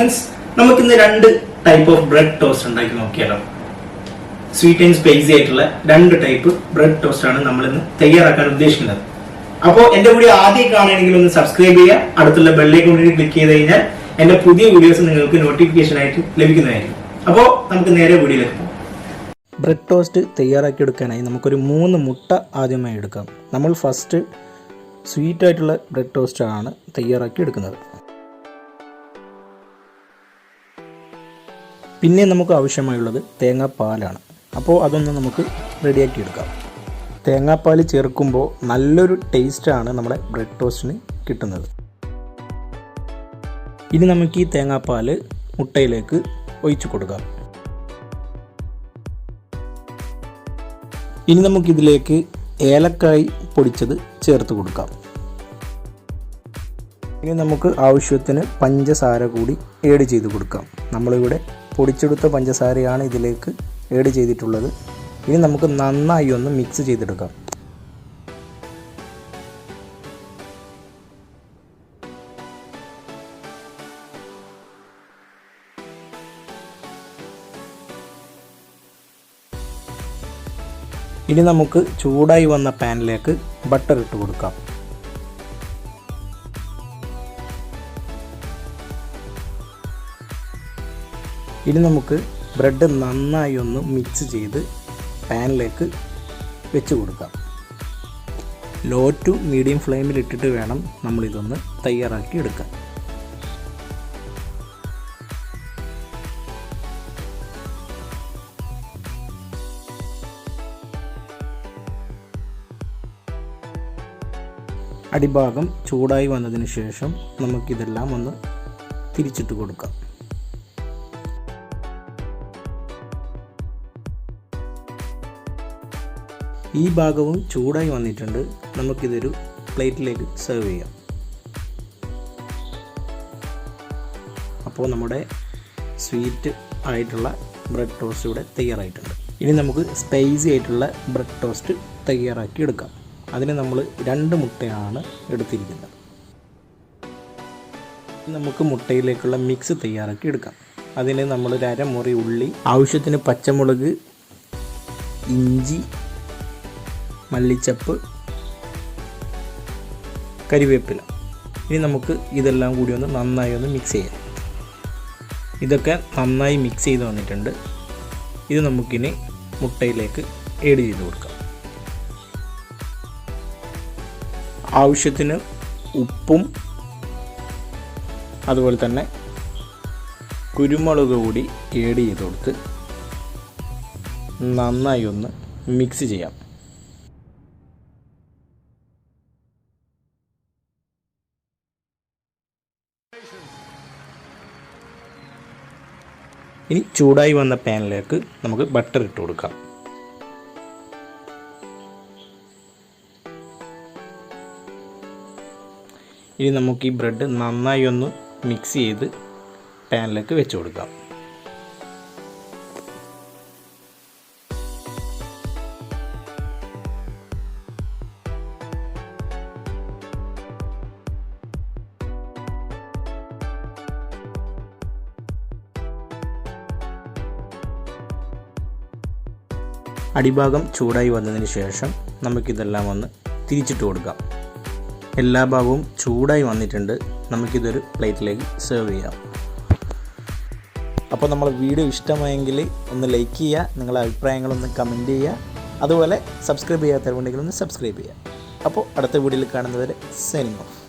Friends, നമുക്കിന്ന് രണ്ട് type of bread toast ഉണ്ടാക്കി നോക്കിയാലോ. സ്വീറ്റ് ആൻഡ് സ്പൈസി ആയിട്ടുള്ള രണ്ട് ടൈപ്പ് ബ്രെഡ് ടോസ്റ്റ് ആണ് നമ്മൾ ഇന്ന് തയ്യാറാക്കാൻ ഉദ്ദേശിക്കുന്നത്. അപ്പോൾ എന്റെ വീഡിയോ ആദ്യം കാണുകയാണെങ്കിൽ ഒന്ന് സബ്സ്ക്രൈബ് ചെയ്യുക, അടുത്തുള്ള ബെല്ലൈക്കൺ ക്ലിക്ക് ചെയ്ത് കഴിഞ്ഞാൽ എന്റെ പുതിയ വീഡിയോസ് നിങ്ങൾക്ക് നോട്ടിഫിക്കേഷൻ ആയിട്ട് ലഭിക്കുന്നതായിരിക്കും. അപ്പോൾ നമുക്ക് നേരെ വീഡിയോയിലേക്ക് പോകാം. ബ്രെഡ് ടോസ്റ്റ് തയ്യാറാക്കിയെടുക്കാനായി നമുക്കൊരു 3 മുട്ട ആദ്യമായി എടുക്കാം. നമ്മൾ ഫസ്റ്റ് സ്വീറ്റായിട്ടുള്ള ബ്രെഡ് ടോസ്റ്റാണ് തയ്യാറാക്കി എടുക്കുന്നത്. പിന്നെ നമുക്ക് ആവശ്യമായുള്ളത് തേങ്ങാപ്പാലാണ്. അപ്പോൾ അതൊന്ന് നമുക്ക് റെഡിയാക്കി എടുക്കാം. തേങ്ങാപ്പാൽ ചേർക്കുമ്പോൾ നല്ലൊരു ടേസ്റ്റാണ് നമ്മുടെ ബ്രെഡ് ടോസ്റ്റിന് കിട്ടുന്നത്. ഇനി നമുക്ക് ഈ തേങ്ങാപ്പാൽ മുട്ടയിലേക്ക് ഒഴിച്ചു കൊടുക്കാം. ഇനി നമുക്കിതിലേക്ക് ഏലക്കായ് പൊടിച്ചത് ചേർത്ത് കൊടുക്കാം. ഇനി നമുക്ക് ആവശ്യത്തിന് പഞ്ചസാര കൂടി ആഡ് ചെയ്ത് കൊടുക്കാം. നമ്മളിവിടെ പൊടിച്ചെടുത്ത പഞ്ചസാരയാണ് ഇതിലേക്ക് ആഡ് ചെയ്തിട്ടുള്ളത്. ഇനി നമുക്ക് നന്നായി ഒന്ന് മിക്സ് ചെയ്തെടുക്കാം. ഇനി നമുക്ക് ചൂടായി വന്ന പാനിലേക്ക് ബട്ടർ ഇട്ട് കൊടുക്കാം. ഇനി നമുക്ക് ബ്രെഡ് നന്നായി ഒന്ന് മിക്സ് ചെയ്ത് പാനിലേക്ക് വെച്ച് കൊടുക്കാം. ലോ ടു മീഡിയം ഫ്ലെയിമിൽ ഇട്ടിട്ട് വേണം നമ്മളിതൊന്ന് തയ്യാറാക്കി എടുക്കാൻ. അടിഭാഗം ചൂടായി വന്നതിന് ശേഷം നമുക്കിതെല്ലാം ഒന്ന് തിരിച്ചിട്ട് കൊടുക്കാം. ഈ ഭാഗവും ചൂടായി വന്നിട്ടുണ്ട്. നമുക്കിതൊരു പ്ലേറ്റിലേക്ക് സെർവ് ചെയ്യാം. അപ്പോൾ നമ്മുടെ സ്വീറ്റ് ആയിട്ടുള്ള ബ്രെഡ് ടോസ്റ്റ് ഇവിടെ തയ്യാറായിട്ടുണ്ട്. ഇനി നമുക്ക് സ്പൈസി ആയിട്ടുള്ള ബ്രെഡ് ടോസ്റ്റ് തയ്യാറാക്കി എടുക്കാം. അതിന് നമ്മൾ 2 മുട്ടയാണ് എടുത്തിരിക്കുന്നത്. നമുക്ക് മുട്ടയിലേക്കുള്ള മിക്സ് തയ്യാറാക്കി എടുക്കാം. അതിന് നമ്മൾ 1/2 മുറി ഉള്ളി, ആവശ്യത്തിന് പച്ചമുളക്, ഇഞ്ചി, മല്ലിച്ചപ്പ്, കരിവേപ്പില. ഇനി നമുക്ക് ഇതെല്ലാം കൂടി ഒന്ന് നന്നായി ഒന്ന് മിക്സ് ചെയ്യാം. ഇതൊക്കെ നന്നായി മിക്സ് ചെയ്ത് വന്നിട്ടുണ്ട്. ഇത് നമുക്കിനി മുട്ടയിലേക്ക് ആഡ് ചെയ്ത് കൊടുക്കാം. ആവശ്യത്തിന് ഉപ്പും അതുപോലെ തന്നെ കുരുമുളക് കൂടി ആഡ് ചെയ്ത് കൊടുത്ത് നന്നായി ഒന്ന് മിക്സ് ചെയ്യാം. ഇനി ചൂടായി വന്ന പാനിലേക്ക് നമുക്ക് ബട്ടർ ഇട്ട് കൊടുക്കാം. ഇനി നമുക്ക് ഈ ബ്രെഡ് നന്നായി ഒന്ന് മിക്സ് ചെയ്ത് പാനിലേക്ക് വെച്ച് കൊടുക്കാം. അടിഭാഗം ചൂടായി വന്നതിന് ശേഷം നമുക്കിതെല്ലാം ഒന്ന് തിരിച്ചിട്ട് കൊടുക്കാം. എല്ലാ ഭാഗവും ചൂടായി വന്നിട്ടുണ്ട്. നമുക്കിതൊരു പ്ലേറ്റിലേക്ക് സെർവ് ചെയ്യാം. അപ്പോൾ നമ്മളെ വീഡിയോ ഇഷ്ടമായെങ്കിൽ ഒന്ന് ലൈക്ക് ചെയ്യുക, നിങ്ങളുടെ അഭിപ്രായങ്ങളൊന്ന് കമൻറ്റ് ചെയ്യുക, അതുപോലെ സബ്സ്ക്രൈബ് ചെയ്യാത്തവരുണ്ടെങ്കിൽ ഒന്ന് സബ്സ്ക്രൈബ് ചെയ്യുക. അപ്പോൾ അടുത്ത വീഡിയോയിൽ കാണുന്നവരെ സൈനിങ് ഓഫ്.